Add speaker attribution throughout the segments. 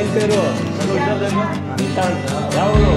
Speaker 1: ಏನ್ పేరు ಯಾವುದು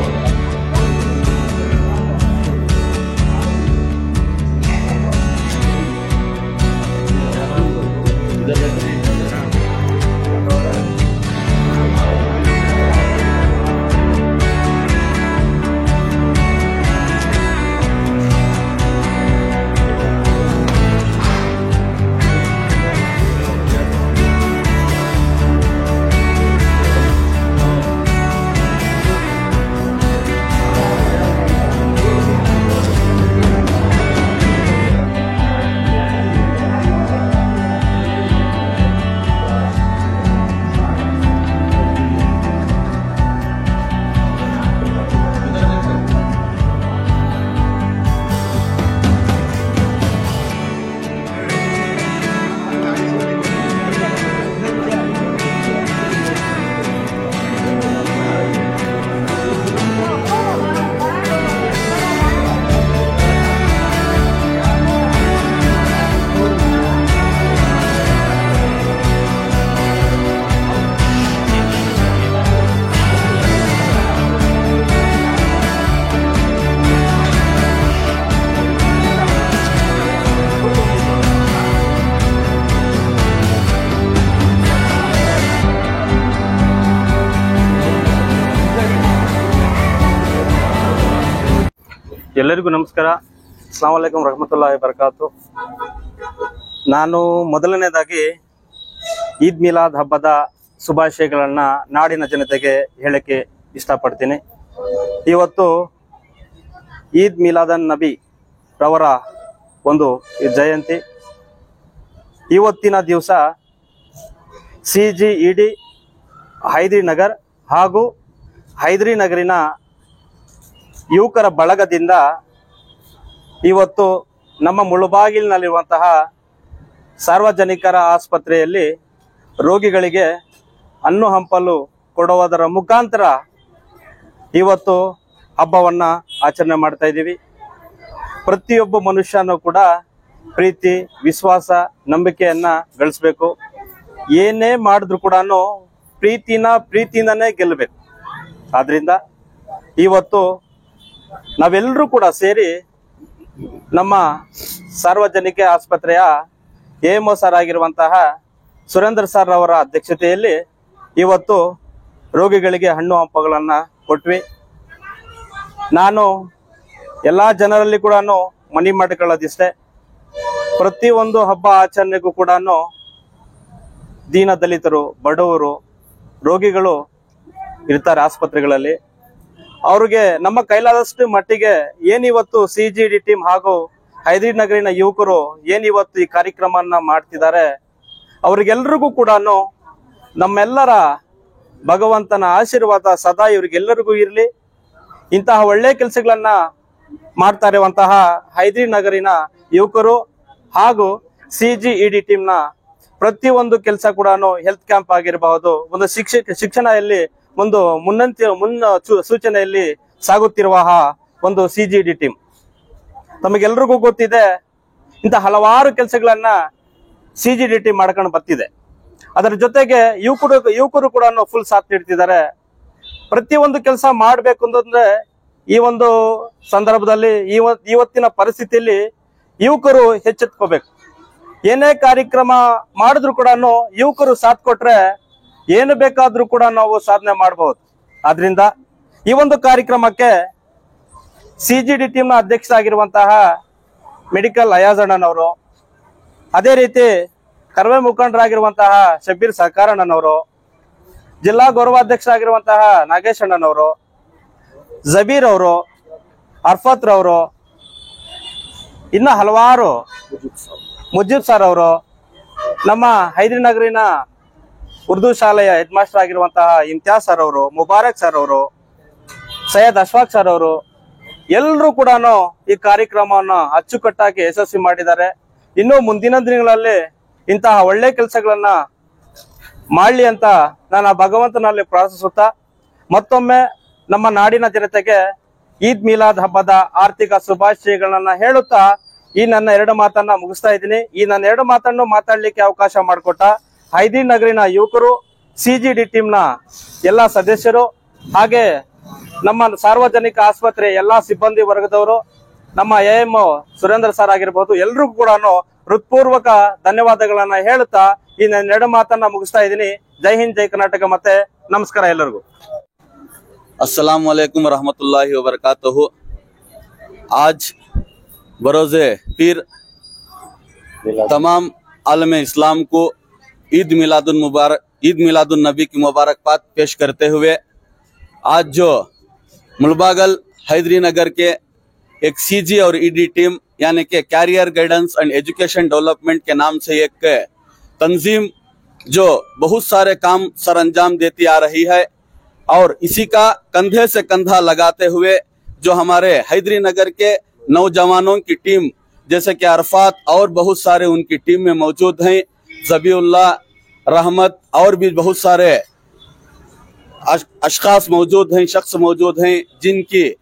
Speaker 1: ಎಲ್ಲರಿಗೂ ನಮಸ್ಕಾರ. ಅಸ್ಸಲಾಮು ಅಲೈಕುಂ ರಹಮತುಲ್ಲಾಹಿ ಬರಕಾತು. ನಾನು ಮೊದಲನೇದಾಗಿ ಈದ್ ಮಿಲಾದ್ ಹಬ್ಬದ ಶುಭಾಶಯಗಳನ್ನ ನಾಡಿನ ಜನತೆಗೆ ಹೇಳಕ್ಕೆ ಇಷ್ಟಪಡ್ತೀನಿ. ಇವತ್ತು ಈದ್ ಮಿಲಾದನ್ ನಬಿ ರವರ ಒಂದು ಜಯಂತಿ. ಇವತ್ತಿನ ದಿವಸ CGED ಹೈದ್ರಿ ನಗರ್ ಹಾಗೂ ಹೈದ್ರಿ ನಗರಿನ ಯುವಕರ ಬಳಗದಿಂದ ಇವತ್ತು ನಮ್ಮ ಮುಳುಬಾಗಿಲಿನಲ್ಲಿರುವಂತಹ ಸಾರ್ವಜನಿಕರ ಆಸ್ಪತ್ರೆಯಲ್ಲಿ ರೋಗಿಗಳಿಗೆ ಹಣ್ಣು ಹಂಪಲು ಕೊಡುವುದರ ಮುಖಾಂತರ ಇವತ್ತು ಹಬ್ಬವನ್ನು ಆಚರಣೆ ಮಾಡ್ತಾ ಇದ್ದೀವಿ. ಪ್ರತಿಯೊಬ್ಬ ಮನುಷ್ಯನೂ ಕೂಡ ಪ್ರೀತಿ, ವಿಶ್ವಾಸ, ನಂಬಿಕೆಯನ್ನ ಗಳಿಸ್ಬೇಕು. ಏನೇ ಮಾಡಿದ್ರು ಕೂಡ ಪ್ರೀತಿಯಿಂದನೇ ಗೆಲ್ಲಬೇಕು. ಆದ್ರಿಂದ ಇವತ್ತು ನಾವೆಲ್ಲರೂ ಕೂಡ ಸೇರಿ ನಮ್ಮ ಸಾರ್ವಜನಿಕ ಆಸ್ಪತ್ರೆಯ AMO ಸರ್ ಆಗಿರುವಂತಹ ಸುರೇಂದ್ರ ಸರ್ ಅವರ ಅಧ್ಯಕ್ಷತೆಯಲ್ಲಿ ಇವತ್ತು ರೋಗಿಗಳಿಗೆ ಹಣ್ಣು ಹಂಪಗಳನ್ನ ಕೊಟ್ವಿ. ನಾನು ಎಲ್ಲ ಜನರಲ್ಲಿ ಕೂಡ ಮನವಿ ಮಾಡಿಕೊಳ್ಳೋದಿಷ್ಟೇ, ಪ್ರತಿಯೊಂದು ಹಬ್ಬ ಆಚರಣೆಗೂ ಕೂಡ ದೀನ ದಲಿತರು, ಬಡವರು, ರೋಗಿಗಳು ಇರ್ತಾರೆ ಆಸ್ಪತ್ರೆಗಳಲ್ಲಿ. ಅವ್ರಿಗೆ ನಮ್ಮ ಕೈಲಾದಷ್ಟು ಮಟ್ಟಿಗೆ ಏನಿವತ್ತು CGED ಟೀಮ್ ಹಾಗೂ ಹೈದ್ರಿ ನಗರಿನ ಯುವಕರು ಏನಿವತ್ತು ಈ ಕಾರ್ಯಕ್ರಮನ ಮಾಡ್ತಿದ್ದಾರೆ, ಅವ್ರಿಗೆಲ್ರಿಗೂ ಕೂಡ ನಮ್ಮೆಲ್ಲರ ಭಗವಂತನ ಆಶೀರ್ವಾದ ಸದಾ ಇವ್ರಿಗೆಲ್ಲರಿಗೂ ಇರಲಿ. ಇಂತಹ ಒಳ್ಳೆ ಕೆಲಸಗಳನ್ನ ಮಾಡ್ತಾ ಇರುವಂತಹ ಹೈದ್ರಿ ನಗರಿನ ಯುವಕರು ಹಾಗೂ CGED ಟೀಮ್ನ ಪ್ರತಿಯೊಂದು ಕೆಲಸ ಕೂಡ ಹೆಲ್ತ್ ಕ್ಯಾಂಪ್ ಆಗಿರಬಹುದು, ಒಂದು ಶಿಕ್ಷಣದಲ್ಲಿ ಒಂದು ಸೂಚನೆಯಲ್ಲಿ ಸಾಗುತ್ತಿರುವ ಒಂದು CGED ಟೀಮ್. ತಮಗೆಲ್ರಿಗೂ ಗೊತ್ತಿದೆ, ಇಂಥ ಹಲವಾರು ಕೆಲಸಗಳನ್ನ CGED ಟೀಮ್ ಮಾಡ್ಕೊಂಡು ಬರ್ತಿದೆ. ಅದರ ಜೊತೆಗೆ ಯುವಕರು ಕೂಡ ಫುಲ್ ಸಾಥ್ ನೀಡ್ತಿದ್ದಾರೆ. ಪ್ರತಿಯೊಂದು ಕೆಲಸ ಮಾಡ್ಬೇಕು ಅಂತಂದ್ರೆ ಈ ಒಂದು ಸಂದರ್ಭದಲ್ಲಿ ಇವತ್ತಿನ ಪರಿಸ್ಥಿತಿಯಲ್ಲಿ ಯುವಕರು ಎಚ್ಚೆತ್ಕೋಬೇಕು. ಏನೇ ಕಾರ್ಯಕ್ರಮ ಮಾಡಿದ್ರು ಕೂಡ ಯುವಕರು ಸಾಥ್ ಕೊಟ್ರೆ ಏನು ಬೇಕಾದ್ರೂ ಕೂಡ ನಾವು ಸಾಧನೆ ಮಾಡಬಹುದು. ಆದ್ರಿಂದ ಈ ಒಂದು ಕಾರ್ಯಕ್ರಮಕ್ಕೆ CGED ಟೀಮ್ನ ಅಧ್ಯಕ್ಷರಾಗಿರುವಂತಹ ಮೆಡಿಕಲ್ ಅಯಾಜ್ ಅಣ್ಣನವರು, ಅದೇ ರೀತಿ ಕರ್ವೆ ಮುಖಂಡರಾಗಿರುವಂತಹ ಶಬೀರ್ ಸಹಕಾರಣ್ಣನವರು, ಜಿಲ್ಲಾ ಗೌರವಾಧ್ಯಕ್ಷರಾಗಿರುವಂತಹ ನಾಗೇಶ್ ಅಣ್ಣನವರು, ಜಬೀರ್ ಅವರು, ಅರ್ಫತ್ ರವರು, ಇನ್ನ ಹಲವಾರು, ಮುಜೀಬ್ ಸರ್ ಅವರು, ನಮ್ಮ ಹೈದ್ರಿ ನಗರಿನ ಉರ್ದು ಶಾಲೆಯ ಹೆಡ್ ಮಾಸ್ಟರ್ ಆಗಿರುವಂತಹ ಇಮ್ತಿಯಾಜ್ ಸರ್ ಅವರು, ಮುಬಾರಕ್ ಸರ್ ಅವರು, ಸೈಯದ್ ಅಶ್ಫಾಕ್ ಸರ್ ಅವರು, ಎಲ್ಲರೂ ಕೂಡ ಈ ಕಾರ್ಯಕ್ರಮವನ್ನು ಅಚ್ಚುಕಟ್ಟಾಗಿ ಯಶಸ್ವಿ ಮಾಡಿದ್ದಾರೆ. ಇನ್ನು ಮುಂದಿನ ದಿನಗಳಲ್ಲಿ ಇಂತಹ ಒಳ್ಳೆ ಕೆಲಸಗಳನ್ನ ಮಾಡಲಿ ಅಂತ ನಾನು ಭಗವಂತನಲ್ಲಿ ಪ್ರಾರ್ಥಿಸುತ್ತಾ ಮತ್ತೊಮ್ಮೆ ನಮ್ಮ ನಾಡಿನ ಜನತೆಗೆ ಈದ್ ಮಿಲಾದ್ ಹಬ್ಬದ ಆರ್ಥಿಕ ಶುಭಾಶಯಗಳನ್ನ ಹೇಳುತ್ತಾ ಈ ನನ್ನ ಎರಡು ಮಾತನ್ನ ಮುಗಿಸ್ತಾ ಇದ್ದೀನಿ. ಈ ನನ್ನ ಎರಡು ಮಾತನ್ನು ಮಾತಾಡ್ಲಿಕ್ಕೆ ಅವಕಾಶ ಮಾಡಿಕೊಟ್ಟ ಹೈದ್ರಿ ನಗರಿನ ಯುವಕರು, CGD ಟೀಮ್ ನ ಎಲ್ಲಾ ಸದಸ್ಯರು ಹಾಗೆ ನಮ್ಮ ಸಾರ್ವಜನಿಕ ಆಸ್ಪತ್ರೆ ಎಲ್ಲಾ ಸಿಬ್ಬಂದಿ ವರ್ಗದವರು, ನಮ್ಮ AM ಸುರೇಂದ್ರ ಸರ್ ಆಗಿರ್ಬೋದು, ಎಲ್ರಿಗೂ ಕೂಡ ಹೃತ್ಪೂರ್ವಕ ಧನ್ಯವಾದಗಳನ್ನ ಹೇಳುತ್ತಾ ಈ ಎರಡು ಮಾತನ್ನ ಮುಗಿಸ್ತಾ ಇದ್ದೀನಿ. ಜೈ ಹಿಂದ್, ಜೈ ಕರ್ನಾಟಕ, ಮತ್ತೆ ನಮಸ್ಕಾರ ಎಲ್ಲರಿಗೂ.
Speaker 2: अस्सलाम वालेकुम रहमतुल्लाहि व बरकातहू। आज बरोज़े पीर तमाम आलम इस्लाम को ईद मिलादुन नबी की मुबारकबाद पेश करते हुए आज जो मुलबागल हैदरी नगर के एक CG और ED टीम यानी कि career guidance and education development के नाम से एक तंजीम जो बहुत सारे काम सर अंजाम देती आ रही है और इसी का कंधे से कंधा लगाते हुए जो हमारे हैदरी नगर के नौजवानों की टीम जैसे कि अरफात और बहुत सारे उनकी टीम में मौजूद हैं, ज़बीउल्लाह, रहमत और भी बहुत सारे अशखास मौजूद हैं, शख्स मौजूद हैं, जिनकी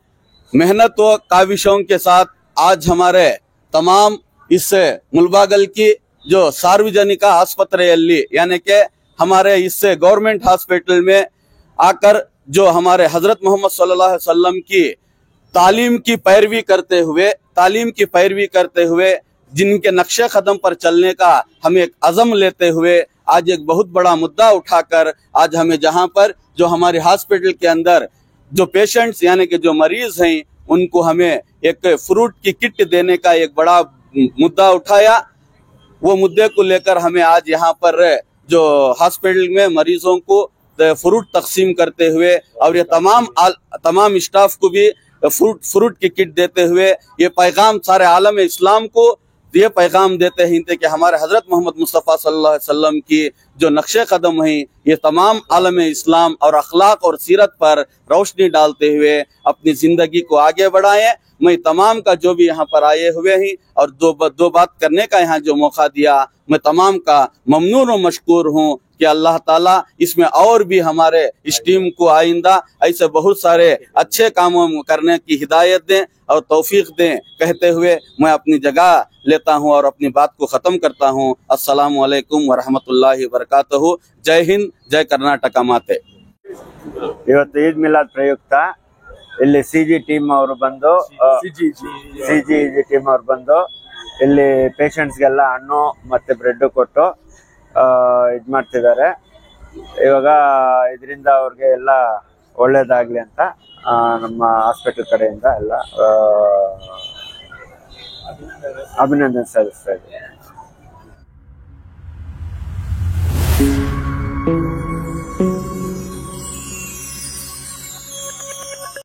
Speaker 2: मेहनत व काविशों के साथ आज हमारे तमाम इस मुलबागल की जो सार्वजनिक आस्पत्रेयल्ली यानी कि हमारे इस गवर्नमेंट हॉस्पिटल में आकर जो हमारे हजरत मोहम्मद सल्लल्लाहु अलैहि वसल्लम की तालीम की पैरवी करते हुए जिनके नक्शे कदम पर चलने का हम एक अज़म लेते हुए आज एक बहुत बड़ा मुद्दा उठाकर आज हमें जहां पर जो हमारे हॉस्पिटल के अंदर जो पेशेंट्स यानी कि जो मरीज हैं उनको हमें एक फ्रूट की किट देने का एक बड़ा मुद्दा उठाया। वो मुद्दे को लेकर हमें आज यहाँ पर जो हॉस्पिटल में मरीजों को फ्रूट तकसीम करते हुए और ये तमाम स्टाफ को भी फ्रूट की किट देते हुए ये पैगाम सारे आलम इस्लाम को ये पैगाम देते हैं कि हमारे हजरत मोहम्मद मुस्तफ़ा सल्लल्लाहु अलैहि वसल्लम की जो नक्शे कदम हैं ये तमाम आलम इस्लाम और अखलाक और सीरत पर रोशनी डालते हुए अपनी जिंदगी को आगे बढ़ाएं। मैं तमाम का जो भी यहाँ पर आए हुए हैं और दो बात करने का यहाँ जो मौका दिया, मैं तमाम का ममनून और मशकूर हूँ कि अल्लाह ताला इसमें और भी हमारे इस टीम को आइंदा ऐसे बहुत सारे अच्छे कामों करने की हिदायत दें और तौफीक दें कहते हुए मैं अपनी जगह लेता हूं और अपनी बात को ख़त्म करता हूं। अस्सलामु अलैकुम व रहमतुल्लाहि व बरकातहू। जय हिंद, जय कर्नाटक माते।
Speaker 3: ಇವತ್ತು ಈದ್ ಮಿಲಾದ್ ಪ್ರಯುಕ್ತ ಇಲ್ಲಿ CG ಟೀಮ್ ಅವರು ಬಂದು CG ಟೀಮ್ ಅವರು ಬಂದು ಇಲ್ಲಿ ಪೇಷಂಟ್ಸ್ಗೆಲ್ಲ ಹಣ್ಣು ಮತ್ತೆ ಬ್ರೆಡ್ ಕೊಟ್ಟು ಇದು ಮಾಡ್ತಿದ್ದಾರೆ. ಇವಾಗ ಇದರಿಂದ ಅವ್ರಿಗೆ ಎಲ್ಲ ಒಳ್ಳೇದಾಗ್ಲಿ ಅಂತ ನಮ್ಮ ಹಾಸ್ಪಿಟಲ್ ಕಡೆಯಿಂದ ಎಲ್ಲ ಅಭಿನಂದನೆ ಸಲ್ಲಿಸ್ತಾ ಇದ್ದೀವಿ.